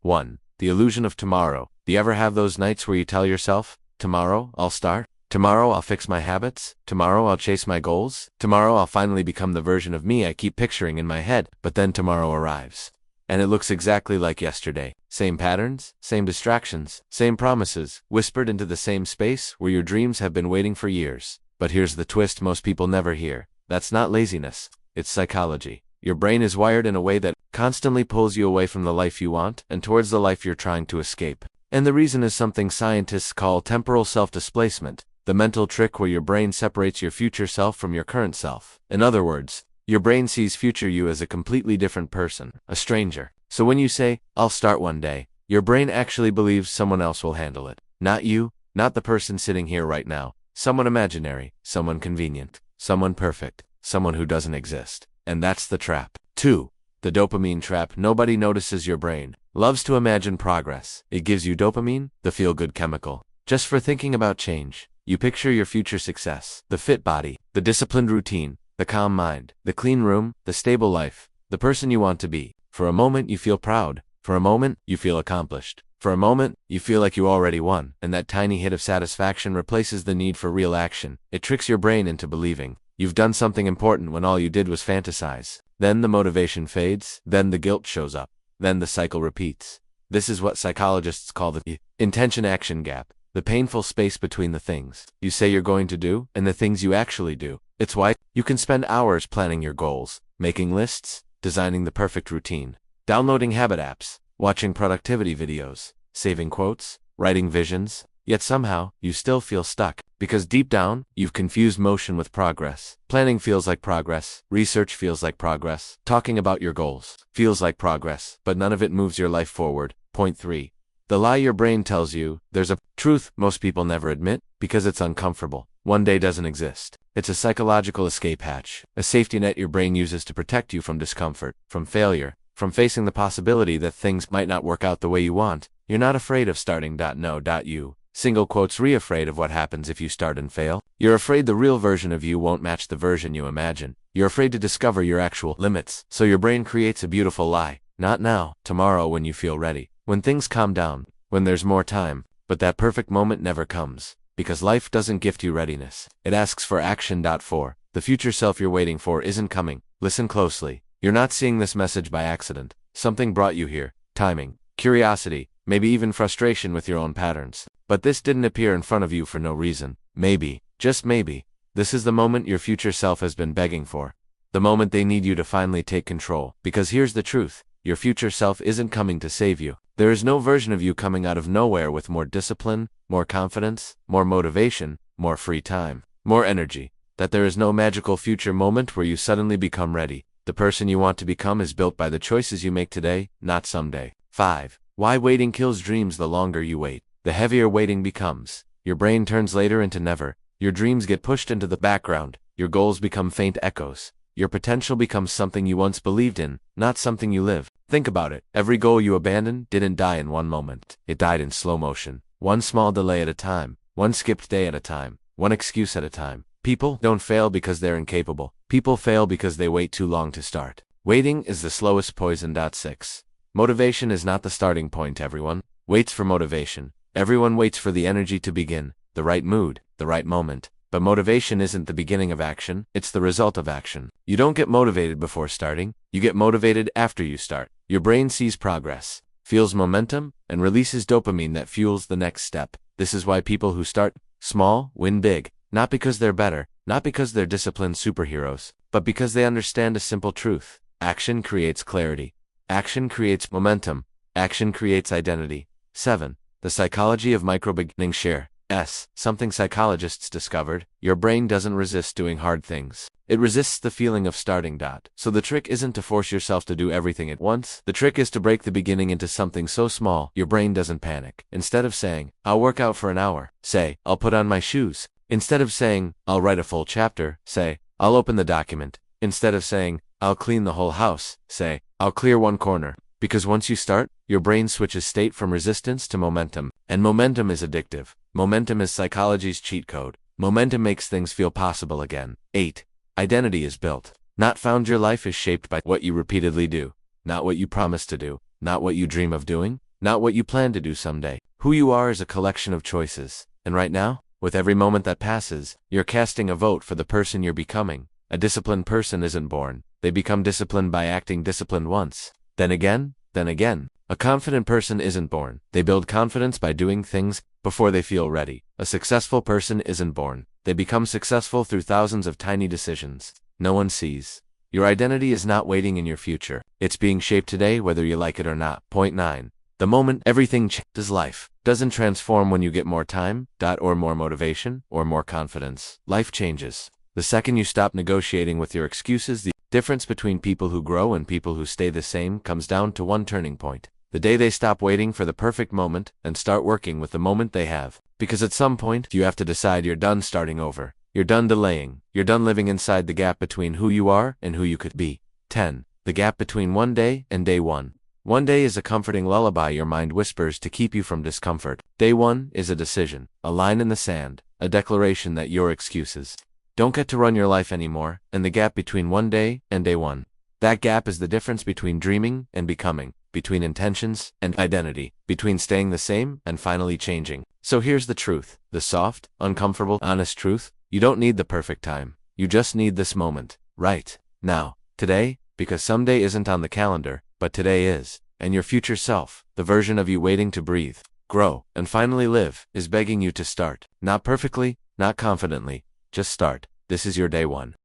1. The illusion of tomorrow. Do you ever have those nights where you tell yourself, tomorrow I'll start? Tomorrow I'll fix my habits? Tomorrow I'll chase my goals? Tomorrow I'll finally become the version of me I keep picturing in my head, but then tomorrow arrives. And it looks exactly like yesterday. Same patterns, same distractions, same promises, whispered into the same space where your dreams have been waiting for years. But here's the twist most people never hear. That's not laziness. It's psychology. Your brain is wired in a way that constantly pulls you away from the life you want and towards the life you're trying to escape. And the reason is something scientists call temporal self-displacement, the mental trick where your brain separates your future self from your current self. In other words, your brain sees future you as a completely different person, a stranger. So when you say, I'll start one day, your brain actually believes someone else will handle it. Not you, not the person sitting here right now. Someone imaginary, someone convenient, someone perfect, someone who doesn't exist. And that's the trap. 2. The dopamine trap. Nobody notices your brain loves to imagine progress. It gives you dopamine, the feel-good chemical, just for thinking about change. You picture your future success, the fit body, the disciplined routine, the calm mind, the clean room, the stable life, the person you want to be. For a moment you feel proud. For a moment you feel accomplished. For a moment you feel like you already won, and that tiny hit of satisfaction replaces the need for real action. It tricks your brain into believing you've done something important when all you did was fantasize. Then the motivation fades, then the guilt shows up, then the cycle repeats. This is what psychologists call the intention-action gap, the painful space between the things you say you're going to do and the things you actually do. It's why you can spend hours planning your goals, making lists, designing the perfect routine, downloading habit apps, watching productivity videos, saving quotes, writing visions, yet somehow you still feel stuck, because deep down, you've confused motion with progress. Planning feels like progress, research feels like progress, talking about your goals feels like progress, but none of it moves your life forward. Point 3. The lie your brain tells you. There's a truth most people never admit, because it's uncomfortable. One day doesn't exist. It's a psychological escape hatch, a safety net your brain uses to protect you from discomfort, from failure, from facing the possibility that things might not work out the way you want. You're not afraid of starting. No. You. Single quotes afraid of what happens if you start and fail. You're afraid the real version of you won't match the version you imagine. You're afraid to discover your actual limits. So your brain creates a beautiful lie. Not now, tomorrow when you feel ready. When things calm down. When there's more time. But that perfect moment never comes. Because life doesn't gift you readiness. It asks for action. 4. The future self you're waiting for isn't coming. Listen closely. You're not seeing this message by accident. Something brought you here. Timing, curiosity, maybe even frustration with your own patterns. But this didn't appear in front of you for no reason. Maybe, just maybe, this is the moment your future self has been begging for. The moment they need you to finally take control. Because here's the truth. Your future self isn't coming to save you. There is no version of you coming out of nowhere with more discipline, more confidence, more motivation, more free time, more energy. That there is no magical future moment where you suddenly become ready. The person you want to become is built by the choices you make today, not someday. 5. Why waiting kills dreams. The longer you wait, the heavier waiting becomes. Your brain turns later into never. Your dreams get pushed into the background. Your goals become faint echoes. Your potential becomes something you once believed in, not something you live. Think about it. Every goal you abandoned didn't die in one moment. It died in slow motion. One small delay at a time. One skipped day at a time. One excuse at a time. People don't fail because they're incapable. People fail because they wait too long to start. Waiting is the slowest poison. 6. Motivation is not the starting point. Everyone waits for motivation. Everyone waits for the energy to begin, the right mood, the right moment. But motivation isn't the beginning of action, it's the result of action. You don't get motivated before starting, you get motivated after you start. Your brain sees progress, feels momentum, and releases dopamine that fuels the next step. This is why people who start small win big. Not because they're better, not because they're disciplined superheroes, but because they understand a simple truth. Action creates clarity. Action creates momentum. Action creates identity. 7. The psychology of micro-beginning. Something psychologists discovered. Your brain doesn't resist doing hard things. It resists the feeling of starting. So the trick isn't to force yourself to do everything at once. The trick is to break the beginning into something so small your brain doesn't panic. Instead of saying, I'll work out for an hour, say, I'll put on my shoes. Instead of saying, I'll write a full chapter, say, I'll open the document. Instead of saying, I'll clean the whole house, say, I'll clear one corner. Because once you start, your brain switches state from resistance to momentum. And momentum is addictive. Momentum is psychology's cheat code. Momentum makes things feel possible again. 8. Identity is built, not found. Your life is shaped by what you repeatedly do, not what you promise to do, not what you dream of doing, not what you plan to do someday. Who you are is a collection of choices. And right now, with every moment that passes, you're casting a vote for the person you're becoming. A disciplined person isn't born. They become disciplined by acting disciplined once. Then again, then again. A confident person isn't born. They build confidence by doing things before they feel ready. A successful person isn't born. They become successful through thousands of tiny decisions no one sees. Your identity is not waiting in your future. It's being shaped today whether you like it or not. Point 9. The moment everything changes, life doesn't transform when you get more time, or more motivation, or more confidence. Life changes the second you stop negotiating with your excuses. The difference between people who grow and people who stay the same comes down to one turning point. The day they stop waiting for the perfect moment and start working with the moment they have. Because at some point, you have to decide you're done starting over. You're done delaying. You're done living inside the gap between who you are and who you could be. 10. The gap between one day and day one. One day is a comforting lullaby your mind whispers to keep you from discomfort. Day one is a decision, a line in the sand, a declaration that your excuses don't get to run your life anymore, and the gap between one day and day one. That gap is the difference between dreaming and becoming, between intentions and identity, between staying the same and finally changing. So here's the truth, the soft, uncomfortable, honest truth. You don't need the perfect time. You just need this moment, right now, today, because someday isn't on the calendar, but today is. And your future self, the version of you waiting to breathe, grow, and finally live, is begging you to start. Not perfectly, not confidently, just start. This is your day one.